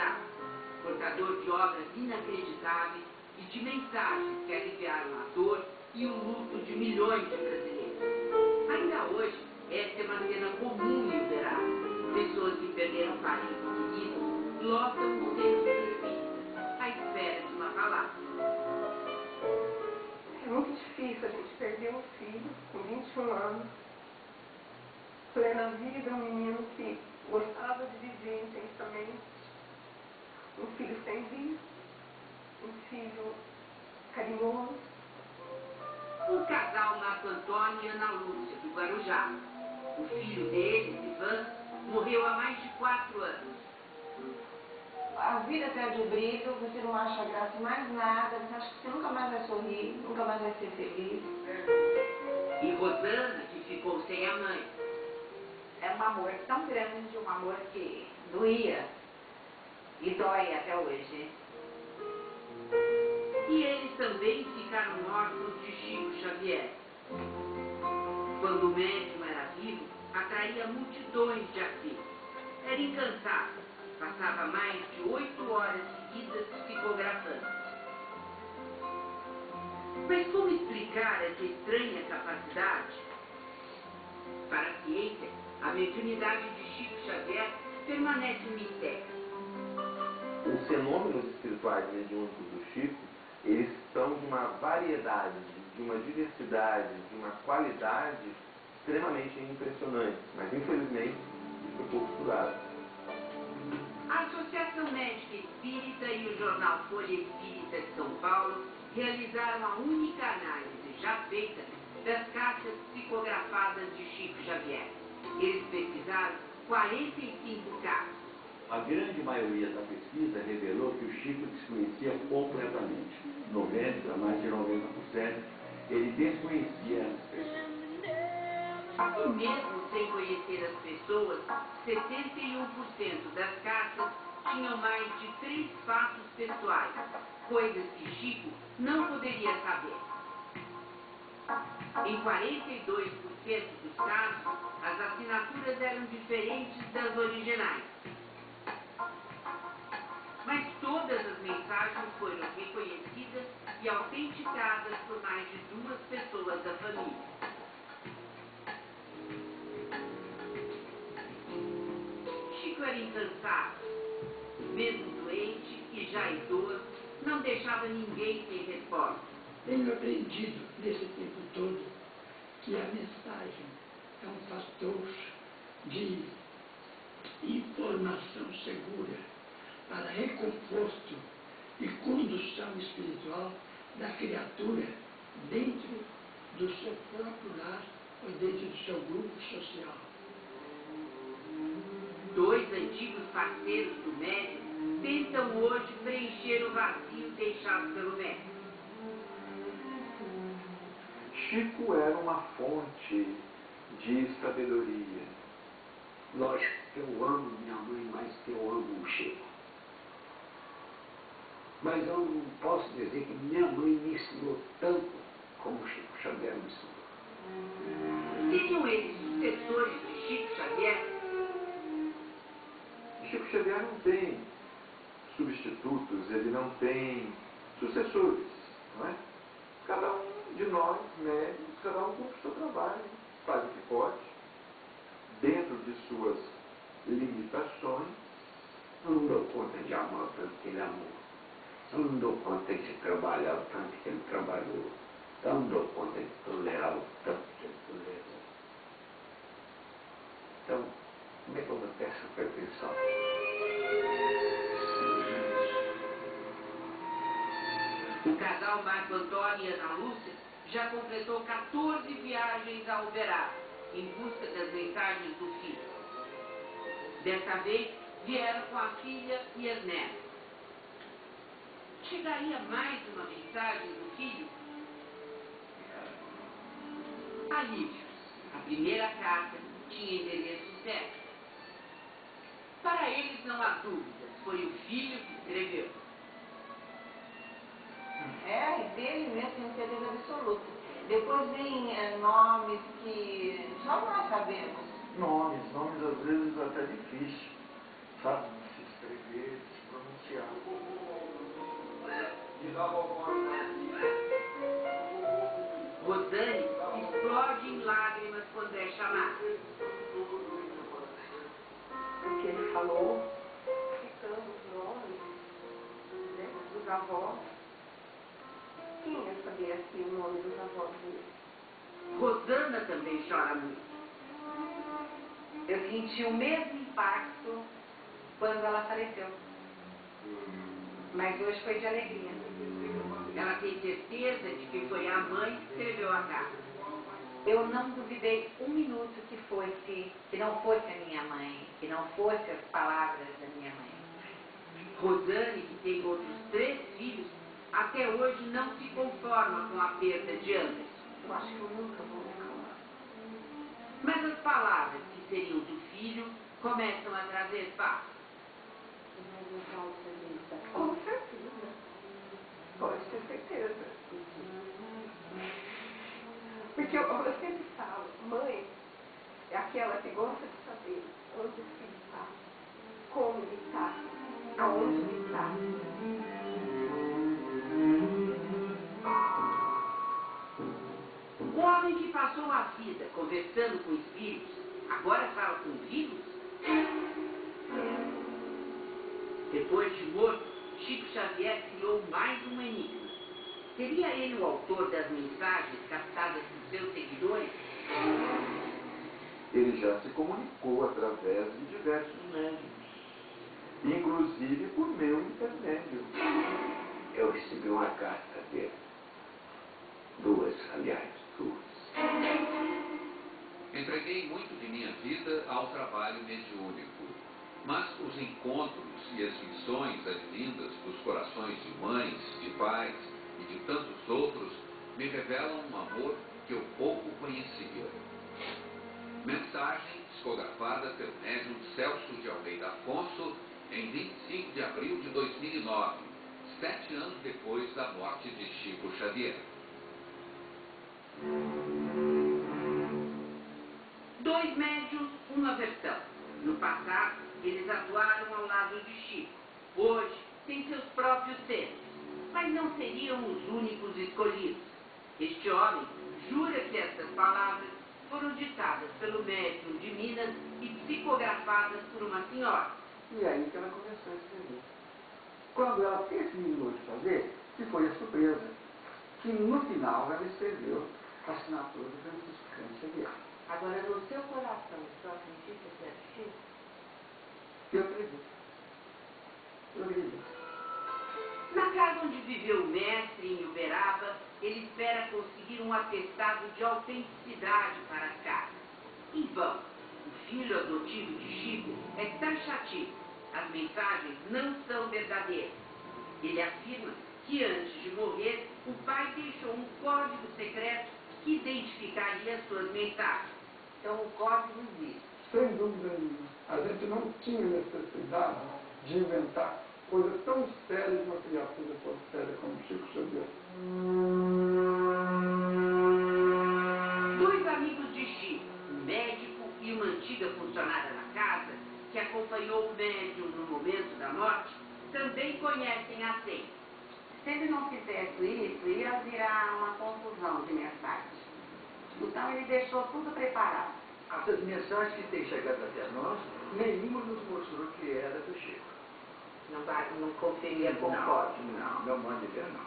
Guarujá, portador de obras inacreditáveis e de mensagens que aliviaram a dor e o luto de milhões de brasileiros. Ainda hoje, essa é uma cena comum em Uberaba. Pessoas que perderam parentes queridos lotam os centros espíritas à espera de uma palavra. É muito difícil a gente perder um filho com 21 anos, plena vida, um menino que gostava de viver intensamente, um filho sem vício, um filho carinhoso. O casal Marco Antônio e Ana Lúcia, do Guarujá. O filho deles, Ivan, morreu há mais de 4 anos. A vida perde o brilho, você não acha graça em mais nada, você acha que você nunca mais vai sorrir, nunca mais vai ser feliz. E Rosana, que ficou sem a mãe. É um amor tão grande, um amor que doía e dói até hoje. E eles também ficaram órfãos de Chico Xavier. Quando o médium era vivo, atraía multidões de afins. Era incansável. Passava mais de 8 horas seguidas psicografando. Mas como explicar essa estranha capacidade? Para a ciência, a mediunidade de Chico Xavier permanece um mistério. Os fenômenos espirituais mediúnicos do Chico, eles são de uma variedade, de uma diversidade, de uma qualidade extremamente impressionante. Mas, infelizmente, isso foi pouco estudado. A Associação Médica Espírita e o jornal Folha Espírita de São Paulo realizaram a única análise já feita das cartas psicografadas de Chico Xavier. Eles pesquisaram 45 casos. A grande maioria da pesquisa revelou que o Chico desconhecia completamente. 90% a mais de 90%, ele desconhecia essas pessoas. E mesmo sem conhecer as pessoas, 71% das cartas tinham mais de 3 fatos pessoais, coisas que Chico não poderia saber. Em 42% dos casos, as assinaturas eram diferentes das originais. Mas todas as mensagens foram reconhecidas e autenticadas por mais de 2 pessoas da família. Chico era incansável. Mesmo doente e já idoso, não deixava ninguém sem resposta. Tenho aprendido nesse tempo todo que a mensagem é um fator de informação segura para reconforto e condução espiritual da criatura dentro do seu próprio lar ou dentro do seu grupo social. 2 antigos parceiros do médium tentam hoje preencher o vazio deixado pelo médium. Chico era uma fonte de sabedoria. Lógico que eu amo minha mãe mais que eu amo o Chico. Mas eu não posso dizer que minha mãe me ensinou tanto como o Chico Xavier me ensinou. Seriam eles sucessores de Chico Xavier? Chico Xavier não tem substitutos, ele não tem sucessores, não é? Cada um de nós, médicos, cada um cumpre o seu trabalho, faz o que pode, dentro de suas limitações. Eu não dou conta de amar o tanto que ele amou. Eu não dou conta de trabalhar o tanto que ele trabalhou. Eu não dou conta de tolerar o tanto que ele tolerou. Então, como é que eu vou ter essa pretensão? O casal Marco Antônio e Ana Lúcia já completou 14 viagens a Uberaba, em busca das mensagens do filho. Desta vez, vieram com a filha e as netas. Chegaria mais uma mensagem do filho? Alívio. A primeira carta tinha endereço certo. Para eles não há dúvidas, foi o filho que escreveu. É, dele mesmo, tenho certeza absoluta. Depois vem nomes que só nós sabemos. Nomes às vezes até difícil, sabe? De se escrever, de se pronunciar. Te amo. Rosane explode em lágrimas quando é chamada. Porque ele falou, citando os nomes, né, dos avós. Quem ia saber aqui o nome dos avós dele? Rosana também chora muito. Eu senti o mesmo impacto quando ela faleceu. Mas hoje foi de alegria. Ela tem certeza de que foi a mãe que escreveu a carta. Eu não duvidei um minuto que não fosse a minha mãe, que não fosse as palavras da minha mãe. Rosane, que tem outros 3 filhos, até hoje não se conforma com a perda de Anderson. Eu acho que eu nunca vou me acalmar. Mas as palavras que seriam do filho começam a trazer paz. Com certeza. Pode ter certeza. Porque eu sempre falo, mãe é aquela que gosta de saber onde o filho está, como ele está, aonde ele está. O homem que passou a vida conversando com espíritos, agora fala com vivos? Depois de morto, Chico Xavier criou mais um enigma. Seria ele o autor das mensagens captadas por seus seguidores? Ele já se comunicou através de diversos médiuns, inclusive por meu intermédio. Eu recebi uma carta dele. 2, aliás, 2. Entreguei muito de minha vida ao trabalho mediúnico, mas os encontros e as visões advindas dos corações de mães, de pais e de tantos outros me revelam um amor que eu pouco conhecia. Mensagem psicografada pelo médium Celso de Almeida Afonso em 25 de abril de 2009, 7 anos depois da morte de Chico Xavier. 2 médiuns, uma versão. No passado, eles atuaram ao lado de Chico. Hoje, têm seus próprios centros, mas não seriam os únicos escolhidos. Este homem jura que essas palavras foram ditadas pelo médium de Minas e psicografadas por uma senhora. E aí que ela começou a escrever. Quando ela terminou de fazer, que foi a surpresa, que no final ela escreveu a assinatura do Francisco Cândido Xavier. Agora, no seu coração, você acredita que é Chico? Eu acredito. Eu acredito. Na casa onde viveu o mestre, em Uberaba, ele espera conseguir um atestado de autenticidade para as cartas. Em vão, o filho adotivo de Chico é taxativo. As mensagens não são verdadeiras. Ele afirma que antes de morrer, o pai deixou um código secreto que identificaria suas mensagens. Então o código existe. Sem dúvida nenhuma. A gente não tinha necessidade de inventar coisa tão séria de uma criatura tão séria como Chico Xavier. 2 amigos de Chico, um médico e uma antiga funcionária da casa, que acompanhou o médium no momento da morte, também conhecem a senha. Se ele não fizesse isso, ia virar uma confusão de mensagens. Então ele deixou tudo preparado. Essas mensagens que têm chegado até nós, nenhuma nos mostrou que era do Chico. Não conferia com o código. Não, meu modo de ver não.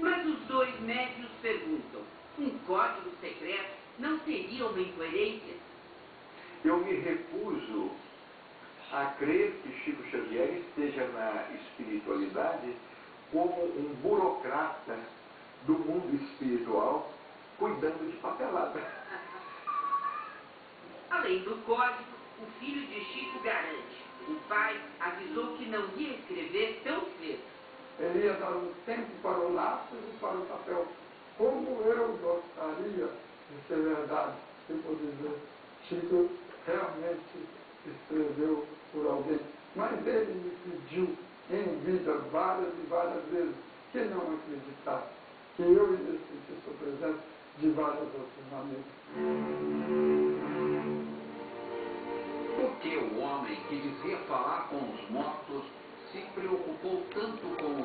Mas os 2 médios perguntam, um código secreto não seria uma incoerência? Eu me recuso a crer que Chico Xavier esteja na espiritualidade como um burocrata do mundo espiritual cuidando de papelada. Além do código, o filho de Chico garante. O pai avisou que não ia escrever tão cedo. Ele ia dar um tempo para o lápis e para o papel. Como eu gostaria de ser verdade, se eu dizer, Chico realmente escreveu por alguém. Mas ele me pediu em vida várias e várias vezes que não acreditasse, que eu ia sentir sua presença de várias outras maneiras. O que o homem que dizia falar com os mortos se preocupou tanto com o